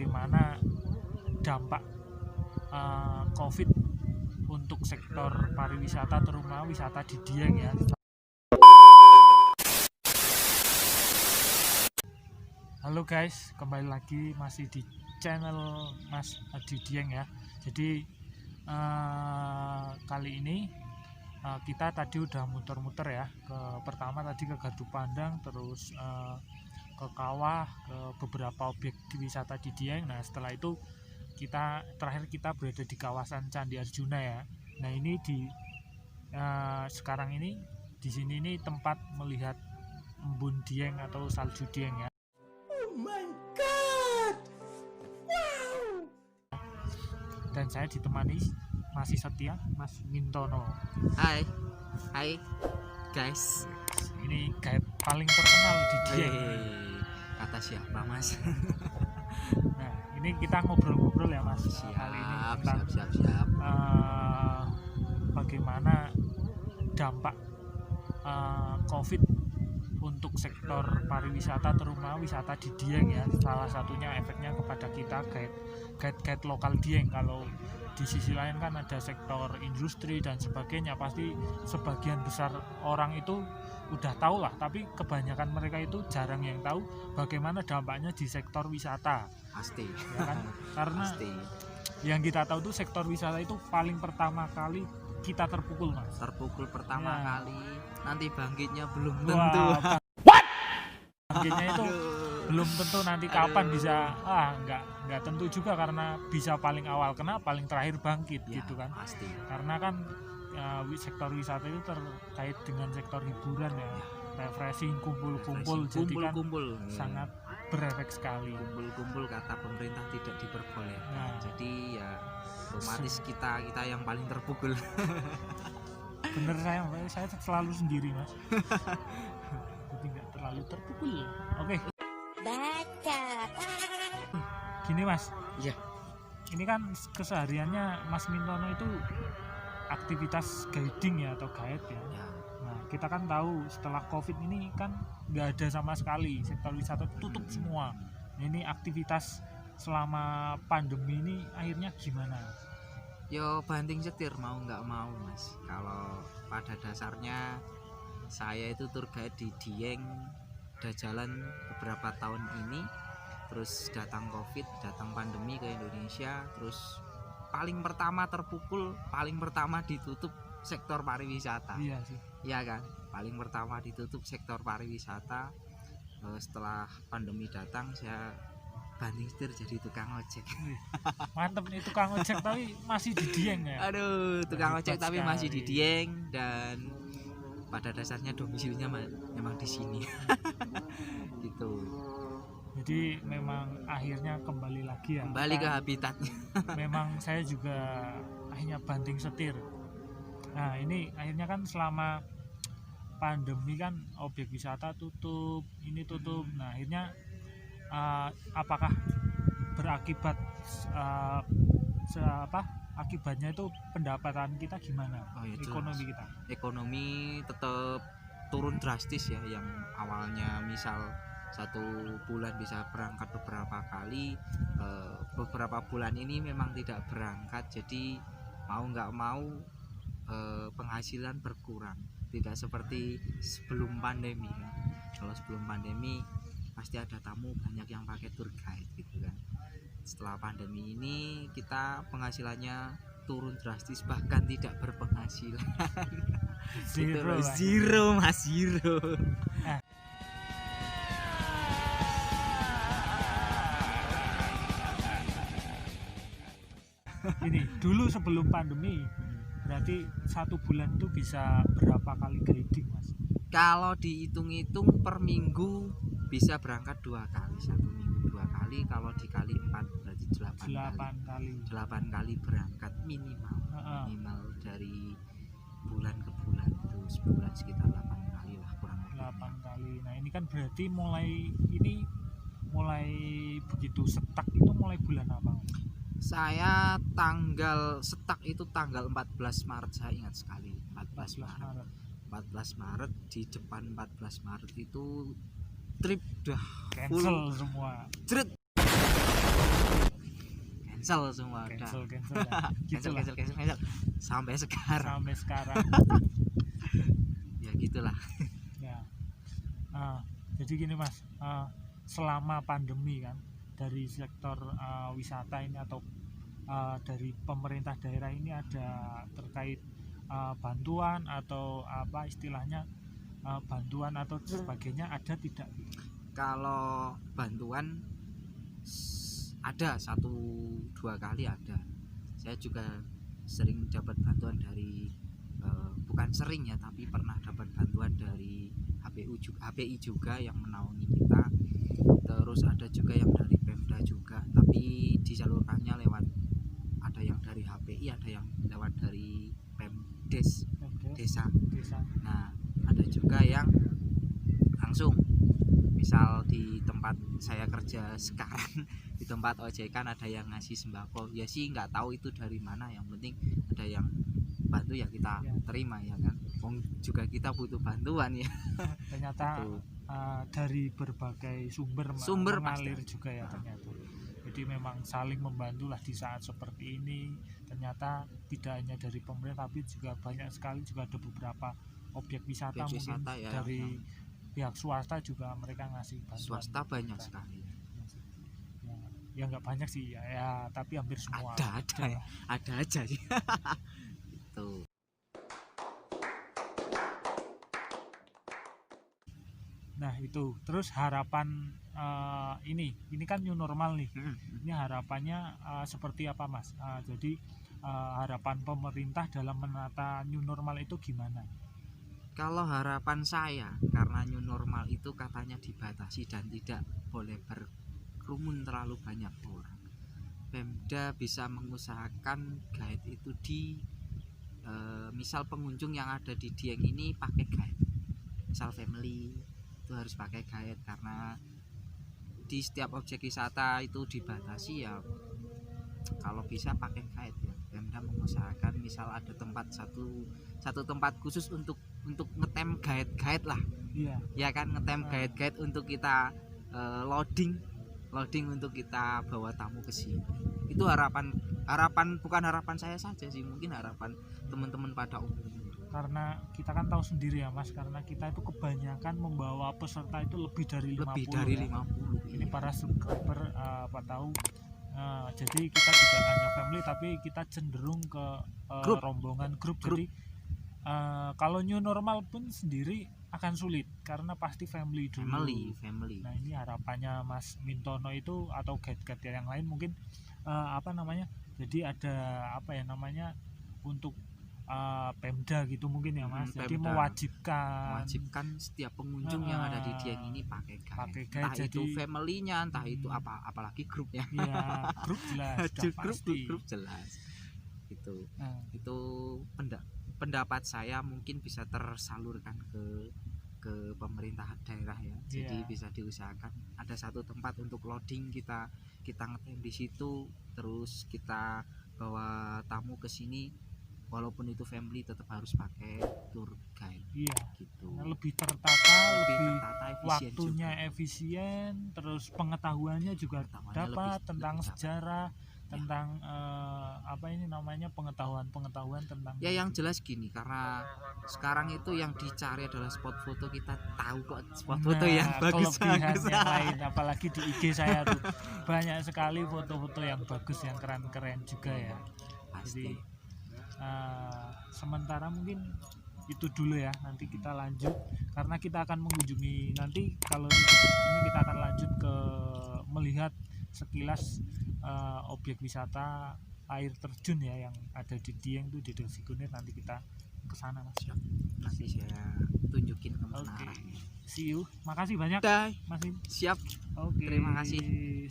bagaimana dampak COVID untuk sektor pariwisata, terutama wisata di Dieng ya. Halo guys, kembali lagi masih di channel Mas Adi Dieng ya. Jadi kali ini kita tadi udah muter-muter ya, pertama tadi ke Gardu Pandang, terus ke Kawah, ke beberapa objek wisata di Dieng. Nah setelah itu terakhir kita berada di kawasan Candi Arjuna ya. Nah ini sekarang ini di sini ini tempat melihat embun Dieng atau salju Dieng ya. Oh my god, wow. Dan saya ditemani masih setia Mas Mintono. Hai guys. Ini guide paling terkenal di Dieng. Kata siapa Mas? Nah ini kita ngobrol-ngobrol ya Mas. Kali ini siap. Bagaimana dampak COVID untuk sektor pariwisata, terutama wisata di Dieng ya. Salah satunya efeknya kepada kita guide lokal Dieng. Kalau di sisi lain kan ada sektor industri dan sebagainya, pasti sebagian besar orang itu udah tahu lah, tapi kebanyakan mereka itu jarang yang tahu bagaimana dampaknya di sektor wisata. Pasti Ya kan? Karena pasti. Yang kita tahu tuh sektor wisata itu paling pertama kali kita terpukul Mas. Terpukul pertama Ya. kali, nanti bangkitnya belum Wah, tentu. Bangkitnya itu belum tentu nanti kapan bisa, nggak tentu juga, karena bisa paling awal kena, paling terakhir bangkit Ya, gitu kan. pasti. Karena kan sektor wisata itu terkait dengan sektor hiburan ya, refreshing, kumpul-kumpul, jadi kan kumpul sangat berefek sekali. kumpul kata pemerintah tidak diperbolehkan. Nah. Jadi ya otomatis kita yang paling terpukul. Bener, saya selalu sendiri Mas. Jadi nggak terlalu terpukul. Oke. Baca. Gini Mas. Iya. Ini kan kesehariannya Mas Mintono itu aktivitas guiding ya, atau guide ya. Ya, Nah kita kan tahu setelah COVID ini kan nggak ada sama sekali, sektor wisata tutup semua. Nah, ini aktivitas selama pandemi ini akhirnya gimana? yo banting setir mau nggak mau Mas. Kalau pada dasarnya saya itu tour guide di Dieng, udah jalan beberapa tahun ini, terus datang COVID, datang pandemi ke Indonesia, terus paling pertama terpukul, paling pertama ditutup sektor pariwisata. Iya sih. Iya kan, paling pertama ditutup sektor pariwisata. Setelah pandemi datang saya banting setir jadi tukang ojek. Mantep nih, tukang ojek tapi masih di Dieng ya. Aduh, tukang Hebat ojek tapi sekali. masih di Dieng, dan pada dasarnya domisilinya memang di sini. Gitu. Jadi memang akhirnya kembali lagi ya. Kembali ke habitatnya. Memang saya juga akhirnya banting setir. Nah ini akhirnya kan selama pandemi kan objek wisata tutup, ini tutup. Nah akhirnya apakah berakibat akibatnya itu pendapatan kita gimana? Oh, ya, Ekonomi jelas. kita. Ekonomi tetap turun drastis ya. Yang awalnya misal satu bulan bisa berangkat beberapa kali, beberapa bulan ini memang tidak berangkat. Jadi mau nggak mau penghasilan berkurang, tidak seperti sebelum pandemi kan. Kalau sebelum pandemi pasti ada tamu banyak yang pakai tour guide gitu kan. Setelah pandemi ini kita penghasilannya turun drastis, bahkan tidak berpenghasilan. Zero, lah. Zero Mas, zero. Ini dulu sebelum pandemi berarti satu bulan itu bisa berapa kali guiding Mas? Kalau dihitung-hitung per minggu bisa berangkat 2 kali, 1 minggu 2 kali. Kalau dikali 4 berarti 8 kali. 8 kali berangkat minimal. Minimal dari bulan ke bulan itu sebulan sekitar 8 kali lah kurang lebih. 8 kali. Nah ini kan berarti mulai begitu setak itu mulai bulan apa? Saya setak itu tanggal 14 Maret, saya ingat sekali. 14 Maret. 14 Maret di depan 14 Maret itu trip dah Cancel semua. Cret. cancel semua udah. cancel ya. cancel Gitulah, sampai sekarang sampai sekarang. ya gitulah. Ya. Jadi gini Mas, selama pandemi kan dari sektor wisata ini atau dari pemerintah daerah ini ada terkait bantuan atau apa istilahnya bantuan atau sebagainya ada tidak? Kalau bantuan ada 1-2 kali ada. Saya juga sering dapat bantuan dari bukan sering ya, tapi pernah dapat bantuan dari HPI juga yang menaungi kita. Terus ada juga yang dari Pemda juga, tapi disalurkannya lewat, ada yang dari HPI, ada yang lewat dari Pemdes desa. Nah, ada juga yang langsung, misal di tempat saya kerja sekarang di tempat ojek kan ada yang ngasih sembako, ya sih nggak tahu itu dari mana, yang penting ada yang bantu ya kita terima ya kan, wong juga kita butuh bantuan ya. Ternyata Gitu. Dari berbagai sumber mengalir pasti juga ya ternyata. Jadi memang saling membantu lah di saat seperti ini. Ternyata tidak hanya dari pemerintah tapi juga banyak sekali, juga ada beberapa objek wisata Objek mungkin wisata ya, dari yang pihak swasta juga mereka ngasih bantuan. swasta banyak sekali, Ya nggak banyak sih ya, tapi hampir semua ada aja sih. Itu nah itu terus harapan ini kan new normal nih. Ini harapannya seperti apa Mas? Jadi harapan pemerintah dalam menata new normal itu gimana? kalau harapan saya, karena new normal itu katanya dibatasi dan tidak boleh berkerumun terlalu banyak orang, Pemda bisa mengusahakan guide itu di misal pengunjung yang ada di Dieng ini pakai guide, misal family itu harus pakai guide, karena di setiap objek wisata itu dibatasi ya. Kalau bisa pakai guide ya, Pemda mengusahakan misal ada tempat satu tempat khusus untuk ngetem guide lah. Iya. Ya kan, ngetem guide untuk kita loading untuk kita bawa tamu ke sini. Itu harapan bukan harapan saya saja sih, mungkin harapan teman-teman pada umumnya. Karena kita kan tahu sendiri ya Mas, karena kita itu kebanyakan membawa peserta itu lebih dari 50 ya. 50. Ini para subscriber apa tahu, jadi kita tidak hanya family tapi kita cenderung ke rombongan grup. Jadi kalau new normal pun sendiri akan sulit karena pasti family dulu. Family. Nah ini harapannya Mas Mintono itu atau guide-guide yang lain mungkin jadi ada untuk Pemda gitu mungkin ya Mas. Jadi Pemda mewajibkan setiap pengunjung yang ada di Dieng ini pakai guide. Entah jadi, itu family-nya, entah itu apalagi grupnya. Iya, grup jelas. grup jelas. Itu pendapat saya mungkin bisa tersalurkan ke pemerintah daerah ya. Jadi bisa diusahakan ada satu tempat untuk loading, kita ngetem di situ, terus kita bawa tamu ke sini, walaupun itu family tetap harus pakai tour guide. Iya. Gitu. Lebih tertata, lebih waktunya juga efisien, terus pengetahuannya juga dapat tentang sejarah, tentang pengetahuan tentang ya yang jelas gini, karena sekarang itu yang dicari adalah spot foto, kita tahu kok spot foto yang bagus yang lain, apalagi di IG saya tuh banyak sekali foto-foto yang bagus, yang keren-keren juga ya. Pasti. Jadi sementara mungkin itu dulu ya, nanti kita lanjut karena kita akan mengunjungi nanti, kalau ini kita akan lanjut ke melihat sekilas objek wisata air terjun ya yang ada di Dieng tuh, di Desi Kunir. Nanti kita ke sana Mas. Siap. Nanti saya tunjukin kemana arahnya. See you. Makasih banyak Mas. Siap. Oke. Terima kasih.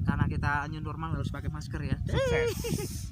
Karena kita new normal harus pakai masker ya. Sukses.